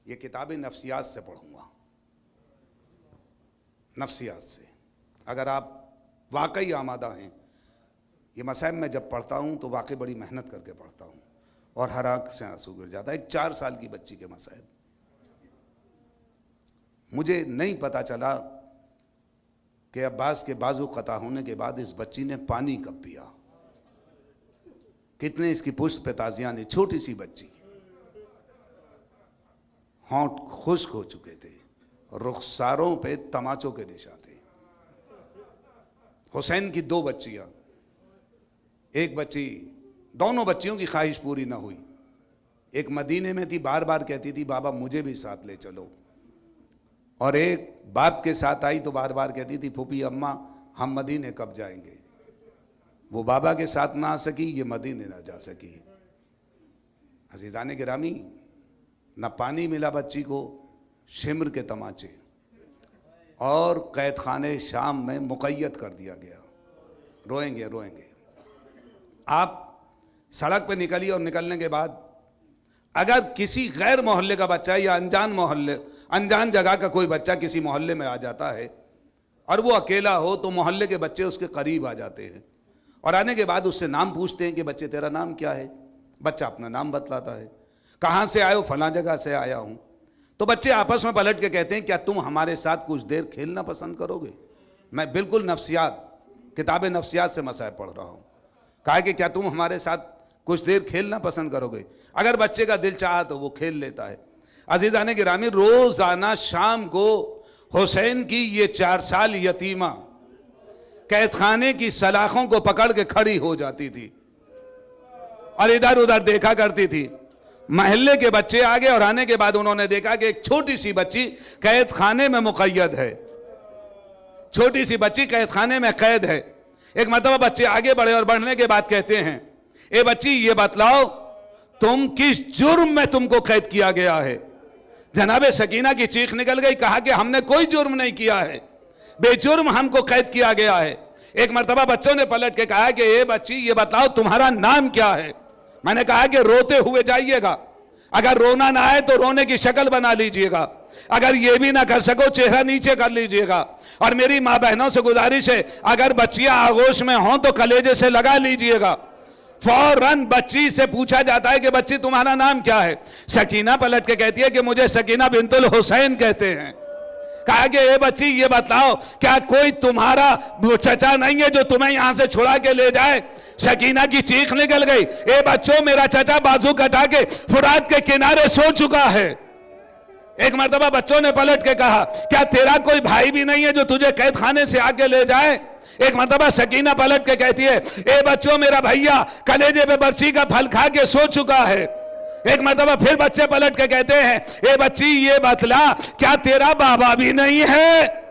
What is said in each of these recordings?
ये किताबें नफ्सियात से पढ़ूंगा, नफ्सियात से। अगर आप वाकई आमादा हैं, ये मसाइब मैं जब पढ़ता हूँ तो वाकई बड़ी मेहनत करके पढ़ता हूँ और हर आंख से आंसू गिर जाता है। एक 4 साल की बच्ची के मसाइब, मुझे नहीं पता चला कि अब्बास के बाजू कता होने के बाद इस बच्ची ने पानी कब पिया, कितने इसकी पुष्ट पे ताजियां ने। छोटी सी बच्ची, होंठ खुश्क हो चुके थे, रुखसारों पे तमाचों के निशान थे। हुसैन की 2 बच्चियां, एक बच्ची, दोनों बच्चियों की ख्वाहिश पूरी ना हुई। एक मदीने में थी, बार बार कहती थी बाबा मुझे भी साथ ले चलो, और एक बाप के साथ आई तो बार बार कहती थी फूफी अम्मा हम मदीने कब जाएंगे। वो बाबा के साथ ना आ सकी, ये मदीने ना जा सकी। अजीजाने गिरामी, न पानी मिला बच्ची को, शिम्र के तमाचे, और कैद खाने शाम में मुक़य्यद कर दिया गया। रोएंगे रोएंगे। आप सड़क पे निकलिए और निकलने के बाद अगर किसी गैर मोहल्ले का बच्चा या अनजान मोहल्ले, अनजान जगह का कोई बच्चा किसी मोहल्ले में आ जाता है और वो अकेला हो, तो मोहल्ले के बच्चे उसके करीब आ जाते हैं और आने के बाद उससे नाम पूछते हैं कि बच्चे तेरा नाम क्या है। बच्चा अपना नाम बतलाता है। कहाँ से आए हो? फलां जगह से आया हूँ। तो बच्चे आपस में पलट के कहते हैं क्या तुम हमारे साथ कुछ देर खेलना पसंद करोगे? मैं बिल्कुल नफ्सियात, किताब नफ्सियात से मसाइल पढ़ रहा हूँ। कहा कि क्या तुम हमारे साथ कुछ देर खेलना पसंद करोगे? अगर बच्चे का दिल चाहा तो वो खेल लेता है। अजीज़ाने गिरामी, रोजाना शाम को हुसैन की ये 4 साल यतीमा कैद खाने की सलाखों को पकड़ के खड़ी हो जाती थी और इधर उधर देखा करती थी। महल्ले के बच्चे आ गए और आने के बाद उन्होंने देखा कि एक छोटी सी बच्ची कैद खाने में मुक़य्यद है, छोटी सी बच्ची कैद खाने में कैद है। एक मरतबा बच्चे आगे बढ़े और बढ़ने के बाद कहते हैं ए बच्ची ये बतलाओ तुम किस जुर्म में तुमको कैद किया गया है? जनाबे सकीना की चीख निकल गई, कहा कि हमने कोई जुर्म नहीं किया है, बेजुर्म हमको कैद किया गया है। एक मरतबा बच्चों ने पलट के कहा कि ए बच्ची ये बताओ तुम्हारा नाम क्या है? मैंने कहा कि रोते हुए जाइएगा, अगर रोना ना आए तो रोने की शक्ल बना लीजिएगा, अगर ये भी ना कर सको चेहरा नीचे कर लीजिएगा। और मेरी माँ बहनों से गुजारिश है, अगर बच्चियां आगोश में हों तो कलेजे से लगा लीजिएगा। फौरन बच्ची से पूछा जाता है कि बच्ची तुम्हारा नाम क्या है? सकीना पलट के कहती है कि मुझे सकीना बिनतुल हुसैन कहते हैं। कहा कि ये बच्ची ये बताओ क्या कोई तुम्हारा चचा नहीं है जो तुम्हें यहां से छुड़ा के ले जाए? सकीना की चीख निकल गई, ए बच्चों मेरा चचा बाजू कटा के फुरात के किनारे सो चुका है। एक मरतबा बच्चों ने पलट के कहा क्या तेरा कोई भाई भी नहीं है जो तुझे कैद खाने से आके ले जाए? एक मरतबा सकीना पलट के कहती है ए बच्चों मेरा भैया कलेजे पे बर्छी का फल खा के सो चुका है। एक मरतबा फिर बच्चे पलट के कहते हैं ए बच्ची ये बतला क्या तेरा बाबा भी नहीं है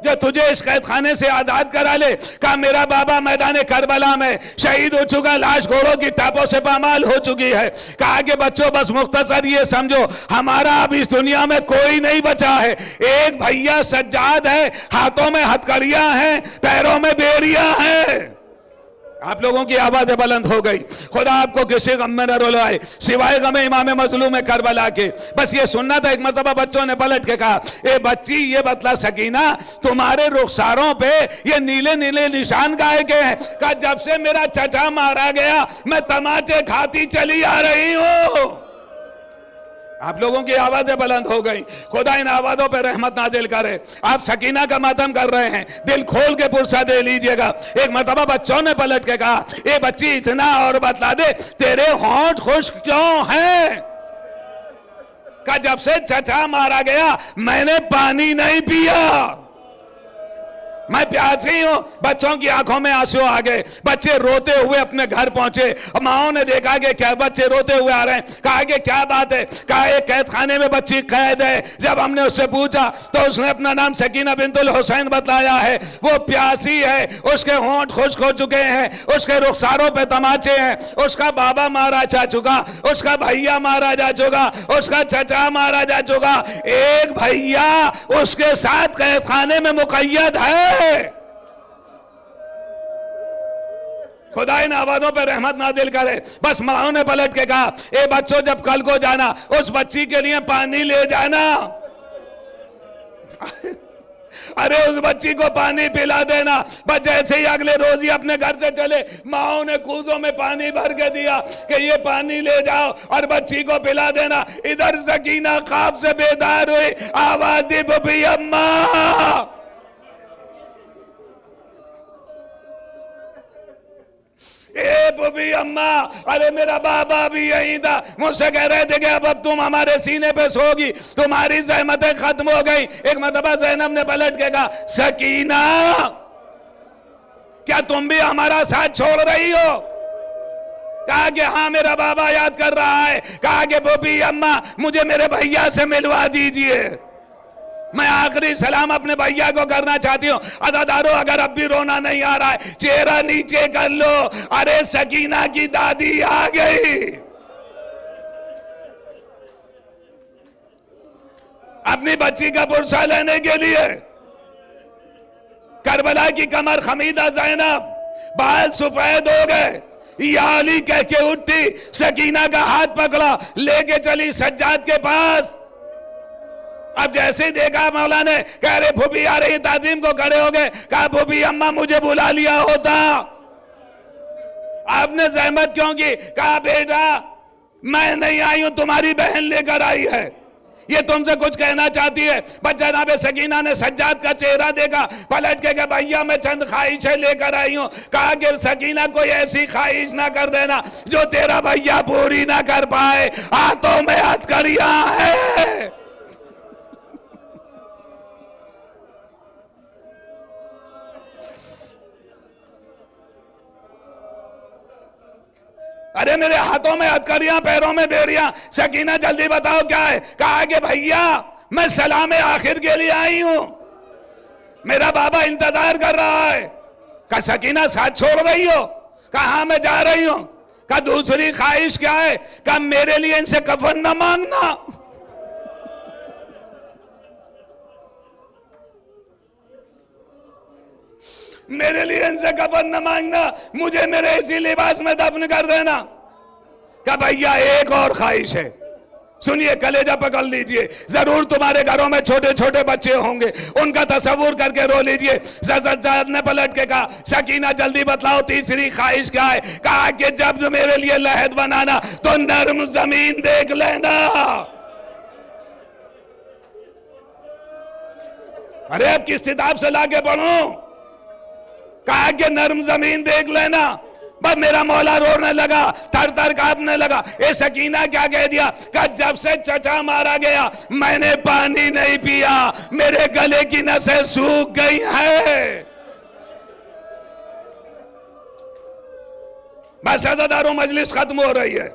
जो तुझे इस कैद खाने से आजाद करा ले? कहा मेरा बाबा मैदान करबला में शहीद हो चुका, लाश घोड़ों की टापों से पामाल हो चुकी है। कहा कि बच्चों बस मुख्तसर ये समझो हमारा अब इस दुनिया में कोई नहीं बचा है। एक भैया सज्जाद है, हाथों में हथकड़ियां हैं, पैरों में बेड़ियां हैं। आप लोगों की आवाजें बुलंद हो गई। खुदा आपको किसी गम में न रुलाए सिवाय गमे इमाम मजलूम करबला के। बस ये सुनना था। एक मरतबा बच्चों ने पलट के कहा ए बच्ची ये बतला सकीना तुम्हारे रुखसारों पे ये नीले नीले निशान काहे के हैं? कहा जब से मेरा चचा मारा गया मैं तमाचे खाती चली आ रही हूं। आप लोगों की आवाजें बुलंद हो गई। खुदा इन आवाजों पे रहमत नाजिल करे। आप सकीना का मातम कर रहे हैं, दिल खोल के पुरसा दे लीजिएगा। एक मरतबा बच्चों ने पलट के कहा ए बच्ची इतना और बतला दे तेरे होंठ खुश्क क्यों हैं? का जब से चचा मारा गया मैंने पानी नहीं पिया, मैं प्यासी हूं। बच्चों की आंखों में आंसू आ गए। बच्चे रोते हुए अपने घर पहुंचे। माओ ने देखा कि क्या बच्चे रोते हुए आ रहे हैं। कहा कि क्या बात है? कहा एक कैद खाने में बच्ची कैद है। जब हमने उससे पूछा तो उसने अपना नाम सकीना बिनतुल हुसैन बताया है। वो प्यासी है, उसके होंठ खुश्क हो चुके हैं, उसके रुखसारों पे तमाचे हैं, उसका बाबा मारा जा चुका, उसका भैया मारा जा चुका, उसका चचा मारा जा चुका। एक भैया उसके साथ कैद खाने में मुक़य्यद है। खुदा इन आवाजों पर रहमत नाजिल करे। बस माओ ने पलट के कहा, ए बच्चों, जब कल को जाना उस बच्ची के लिए पानी ले जाना। अरे उस बच्ची को पानी पिला देना। बस जैसे ही अगले रोज ही अपने घर से चले, माओ ने कूजों में पानी भर के दिया कि ये पानी ले जाओ और बच्ची को पिला देना। इधर सकीना ख्वाब से बेदार हुई, आवाज दी, बुबी अम्मा। ए बुबी अम्मा, अरे मेरा बाबा भी यही था, मुझसे कह रहे थे कि अब तुम हमारे सीने पे सोगी, तुम्हारी ज़हमतें खत्म हो गई। एक मरतबा ज़ैनब ने पलट के कहा, सकीना, क्या तुम भी हमारा साथ छोड़ रही हो? कहा कि हाँ, मेरा बाबा याद कर रहा है। कहा कि बुबी अम्मा, मुझे मेरे भैया से मिलवा दीजिए, मैं आखिरी सलाम अपने भैया को करना चाहती हूँ। अज़ादारो, अगर अब भी रोना नहीं आ रहा है, चेहरा नीचे कर लो। अरे सकीना की दादी आ गई। अपनी बच्ची का पुरसा लेने के लिए करबला की कमर खमीदा ज़ैनब, बाल सफेद हो गए। या अली कह के उठी, सकीना का हाथ पकड़ा, लेके चली सज्जाद के पास। अब जैसे ही देखा मौला ने, कह रहे फूफी आ रही ताजीम को, खड़े हो गए। कहा, फूफी अम्मा, मुझे बुला लिया होता, आपने जहमत क्यों की? कहा, बेटा मैं नहीं आई हूं, तुम्हारी बहन लेकर आई है, ये तुमसे कुछ कहना चाहती है। बस जनाब सकीना ने सज्जाद का चेहरा देखा, पलट के भैया मैं चंद ख्वाहिशें लेकर आई हूं। कहा कि सकीना कोई ऐसी ख्वाहिश ना कर देना जो तेरा भैया पूरी ना कर पाए, हाथों में हथकड़ियां है। अरे मेरे हाथों में हथकड़ियां, पैरों में बेड़ियां। सकीना जल्दी बताओ क्या है? कहा कि भैया मैं सलाम आखिर के लिए आई हूं, मेरा बाबा इंतजार कर रहा है। कहा, सकीना साथ छोड़ रही हो? कहा, मैं जा रही हूं। कहा, दूसरी ख्वाहिश क्या है? कहा, मेरे लिए इनसे कफन न मांगना। मेरे लिए इनसे कफन न मांगना, मुझे मेरे इसी लिबास में दफन कर देना। क्या भैया, एक और ख्वाहिश है, सुनिए, कलेजा पकड़ लीजिए। जरूर तुम्हारे घरों में छोटे छोटे बच्चे होंगे, उनका तस्वुर करके रो लीजिए। सज्जाद ने पलट के कहा, सकीना जल्दी बतलाओ तीसरी ख्वाहिश क्या है? कहा कि जब मेरे लिए लहद बनाना तो नर्म जमीन देख लेना। अरे अब किस किताब से लाके पढ़ूं? कहा कि नर्म जमीन देख लेना। बस मेरा मौला रोने लगा, थर थर कांपने लगा। ए सकीना क्या कह दिया? कहा, जब से चचा मारा गया मैंने पानी नहीं पिया, मेरे गले की नसें सूख गई हैं। बस अज़ादारों, मजलिस खत्म हो रही है।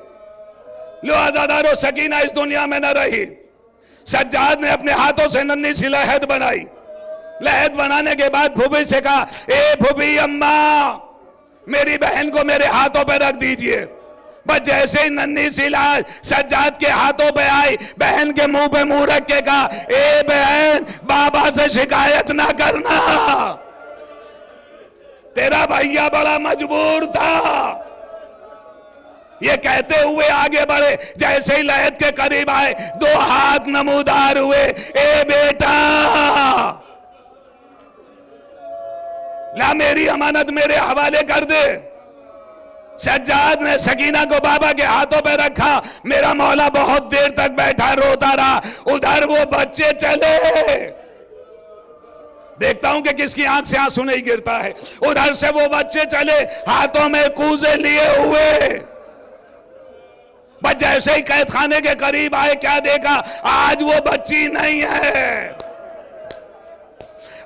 लो अज़ादारों, सकीना इस दुनिया में न रही। सज्जाद ने अपने हाथों से नन्ही सी लहद बनाई। लहद बनाने के बाद फूफी से कहा, ए फूफी अम्मा, मेरी बहन को मेरे हाथों पे रख दीजिए। बस जैसे ही नन्ही सी लहद सज्जाद के हाथों पे आई, बहन के मुंह पे मुंह रख के कहा, ए बहन, बाबा से शिकायत ना करना, तेरा भैया बड़ा मजबूर था। ये कहते हुए आगे बढ़े। जैसे ही लहद के करीब आए, दो हाथ नमूदार हुए, ए बेटा, ला मेरी अमानत मेरे हवाले कर दे। सज्जाद ने सकीना को बाबा के हाथों पे रखा। मेरा मौला बहुत देर तक बैठा रोता रहा। उधर वो बच्चे चले, देखता हूं कि किसकी आंख से आंसू नहीं गिरता है। उधर से वो बच्चे चले, हाथों में कूजे लिए हुए। बस जैसे ही कैद खाने के करीब आए, क्या देखा? आज वो बच्ची नहीं है,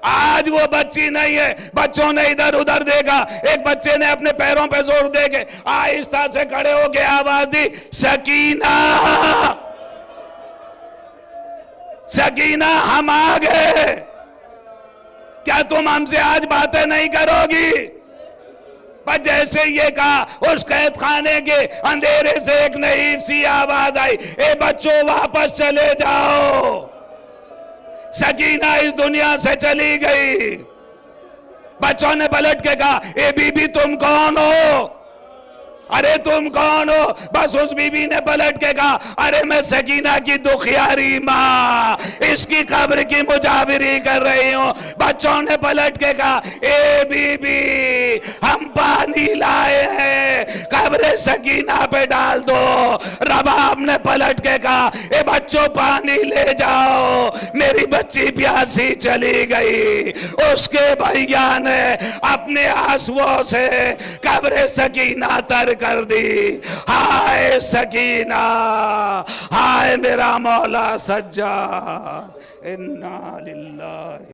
आज वो बच्ची नहीं है। बच्चों ने इधर उधर देखा। एक बच्चे ने अपने पैरों पे जोर दे के आहिस्ता से खड़े होके आवाज दी, सकीना, सकीना, हम आ गए, क्या तुम हमसे आज बातें नहीं करोगी? पर जैसे ये कहा, उस कैद खाने के अंधेरे से एक नईब सी आवाज आई, ए बच्चों, वापस चले जाओ। सकीना इस दुनिया से चली गई। बच्चों ने पलट के कहा, ए बीबी तुम कौन हो? अरे तुम कौन हो? बस उस बीबी ने पलट के कहा, अरे मैं सकीना की दुखियारी माँ, इसकी कब्र की मुजाविरी कर रही हूं। बच्चों ने पलट के कहा, ए बीबी हम पानी लाए हैं, कब्र सकीना पे डाल दो। रबाब ने पलट के कहा, ए बच्चों पानी ले जाओ, मेरी बच्ची प्यासी चली गई। उसके भैया ने अपने आंसुओं से कब्र सकीना तर कर दी। हाय सकीना, हाय मेरा मौला सज्जाद, इन्ना लिल्लाहि